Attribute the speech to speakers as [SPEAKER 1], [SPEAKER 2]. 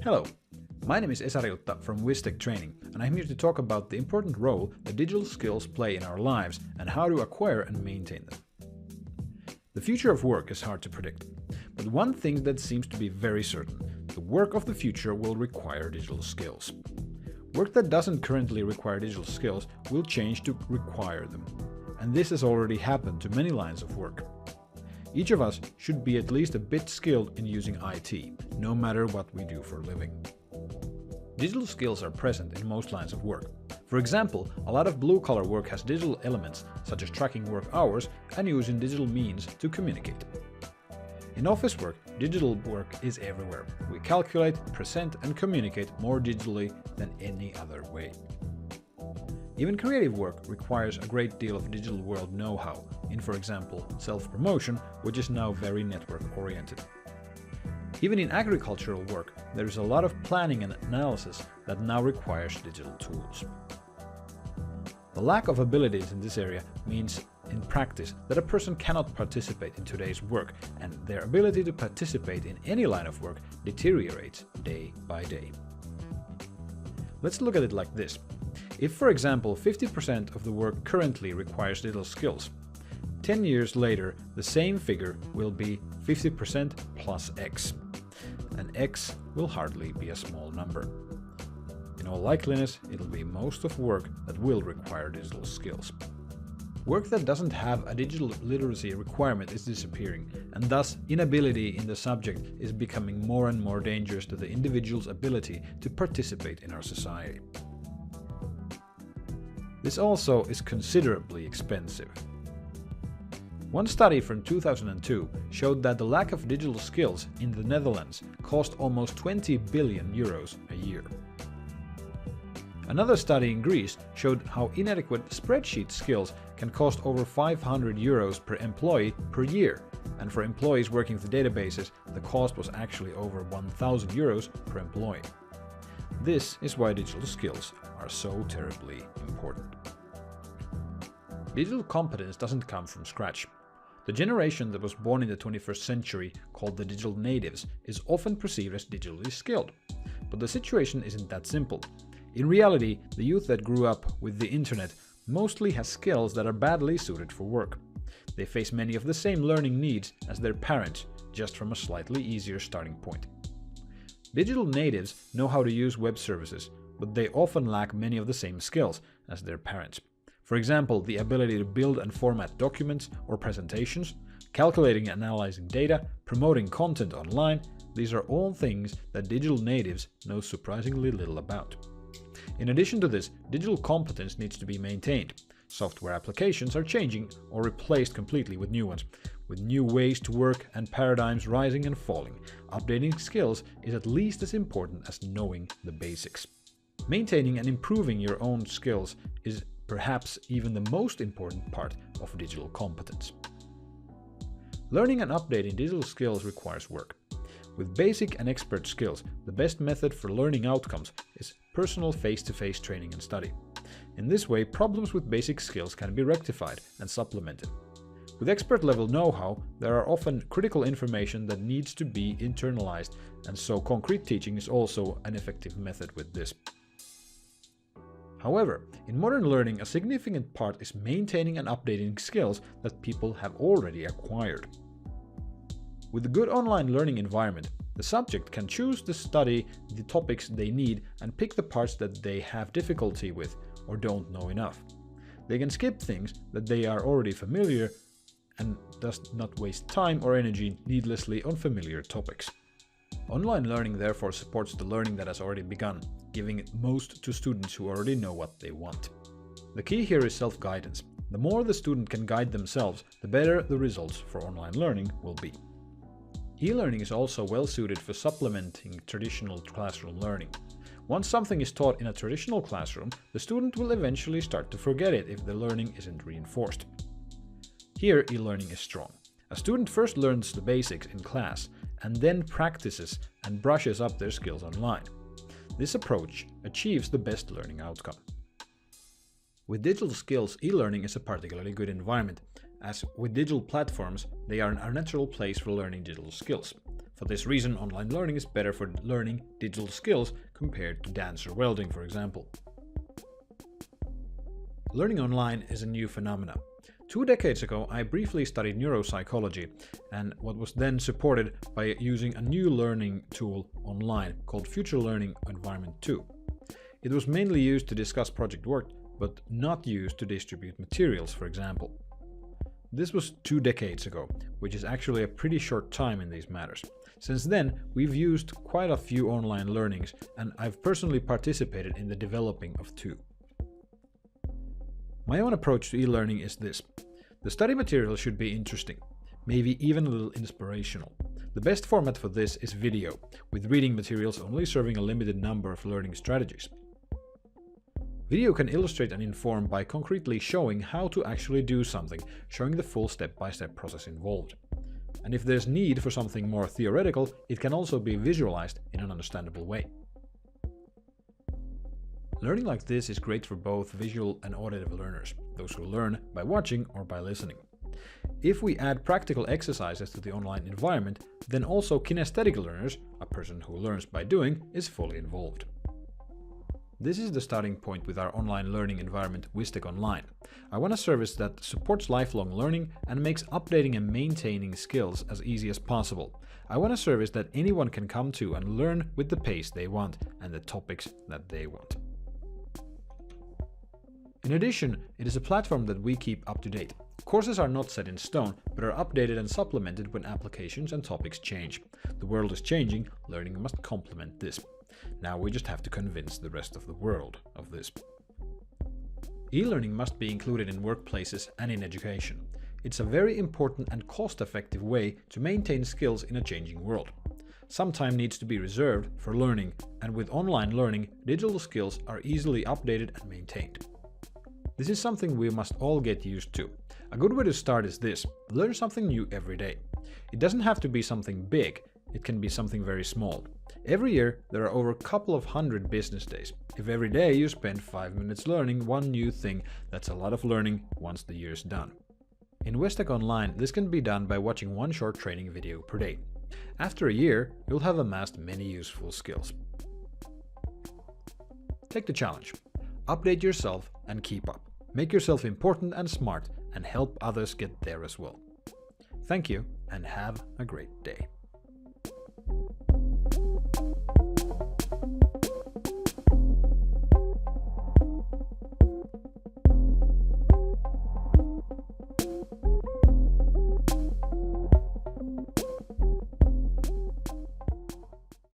[SPEAKER 1] Hello, my name is Esa Riutta from WizTech Training, and I'm here to talk about the important role that digital skills play in our lives and how to acquire and maintain them. The future of work is hard to predict, but one thing that seems to be very certain: the work of the future will require digital skills. Work that doesn't currently require digital skills will change to require them, and this has already happened to many lines of work. Each of us should be at least a bit skilled in using IT, no matter what we do for a living. Digital skills are present in most lines of work. For example, a lot of blue-collar work has digital elements, such as tracking work hours and using digital means to communicate. In office work, digital work is everywhere. We calculate, present, and communicate more digitally than any other way. Even creative work requires a great deal of digital world know-how in, for example, self-promotion, which is now very network-oriented. Even in agricultural work, there is a lot of planning and analysis that now requires digital tools. The lack of abilities in this area means, in practice, that a person cannot participate in today's work, and their ability to participate in any line of work deteriorates day by day. Let's look at it like this. If, for example, 50% of the work currently requires digital skills, 10 years later the same figure will be 50% plus X. And X will hardly be a small number. In all likeliness, it'll be most of work that will require digital skills. Work that doesn't have a digital literacy requirement is disappearing, and thus inability in the subject is becoming more and more dangerous to the individual's ability to participate in our society. This also is considerably expensive. One study from 2002 showed that the lack of digital skills in the Netherlands cost almost 20 billion euros a year. Another study in Greece showed how inadequate spreadsheet skills can cost over 500 euros per employee per year, and for employees working with databases, the cost was actually over 1,000 euros per employee. This is why digital skills are so terribly important. Digital competence doesn't come from scratch. The generation that was born in the 21st century, called the digital natives, is often perceived as digitally skilled. But the situation isn't that simple. In reality, the youth that grew up with the internet mostly has skills that are badly suited for work. They face many of the same learning needs as their parents, just from a slightly easier starting point. Digital natives know how to use web services, but they often lack many of the same skills as their parents. For example, the ability to build and format documents or presentations, calculating and analyzing data, promoting content online. These are all things that digital natives know surprisingly little about. In addition to this, digital competence needs to be maintained. Software applications are changing or replaced completely with new ones, with new ways to work and paradigms rising and falling. Updating skills is at least as important as knowing the basics. Maintaining and improving your own skills is perhaps even the most important part of digital competence. Learning and updating digital skills requires work. With basic and expert skills, the best method for learning outcomes is personal face-to-face training and study. In this way, problems with basic skills can be rectified and supplemented. With expert-level know-how, there are often critical information that needs to be internalized, and so concrete teaching is also an effective method with this. However, in modern learning, a significant part is maintaining and updating skills that people have already acquired. With a good online learning environment, the subject can choose to study the topics they need and pick the parts that they have difficulty with or don't know enough. They can skip things that they are already familiar and thus not waste time or energy needlessly on familiar topics. Online learning therefore supports the learning that has already begun, giving it most to students who already know what they want. The key here is self-guidance. The more the student can guide themselves, the better the results for online learning will be. E-learning is also well suited for supplementing traditional classroom learning. Once something is taught in a traditional classroom, the student will eventually start to forget it if the learning isn't reinforced. Here, e-learning is strong. A student first learns the basics in class and then practices and brushes up their skills online. This approach achieves the best learning outcome. With digital skills, e-learning is a particularly good environment, as with digital platforms, they are a natural place for learning digital skills. For this reason, online learning is better for learning digital skills compared to dance or welding, for example. Learning online is a new phenomenon. 2 decades ago, I briefly studied neuropsychology, and what was then supported by using a new learning tool online called Future Learning Environment 2. It was mainly used to discuss project work, but not used to distribute materials, for example. This was 2 decades ago, which is actually a pretty short time in these matters. Since then, we've used quite a few online learnings, and I've personally participated in the developing of 2. My own approach to e-learning is this. The study material should be interesting, maybe even a little inspirational. The best format for this is video, with reading materials only serving a limited number of learning strategies. Video can illustrate and inform by concretely showing how to actually do something, showing the full step-by-step process involved. And if there's need for something more theoretical, it can also be visualized in an understandable way. Learning like this is great for both visual and auditive learners, those who learn by watching or by listening. If we add practical exercises to the online environment, then also kinesthetic learners, a person who learns by doing, is fully involved. This is the starting point with our online learning environment Wistec Online. I want a service that supports lifelong learning and makes updating and maintaining skills as easy as possible. I want a service that anyone can come to and learn with the pace they want and the topics that they want. In addition, it is a platform that we keep up to date. Courses are not set in stone, but are updated and supplemented when applications and topics change. The world is changing, learning must complement this. Now we just have to convince the rest of the world of this. E-learning must be included in workplaces and in education. It's a very important and cost-effective way to maintain skills in a changing world. Some time needs to be reserved for learning, and with online learning, digital skills are easily updated and maintained. This is something we must all get used to. A good way to start is this: learn something new every day. It doesn't have to be something big, it can be something very small. Every year, there are over a couple of 100 business days. If every day you spend 5 minutes learning one new thing, that's a lot of learning once the year's done. In Wistec Online, this can be done by watching one short training video per day. After a year, you'll have amassed many useful skills. Take the challenge. Update yourself and keep up. Make yourself important and smart, and help others get there as well. Thank you, and have a great day.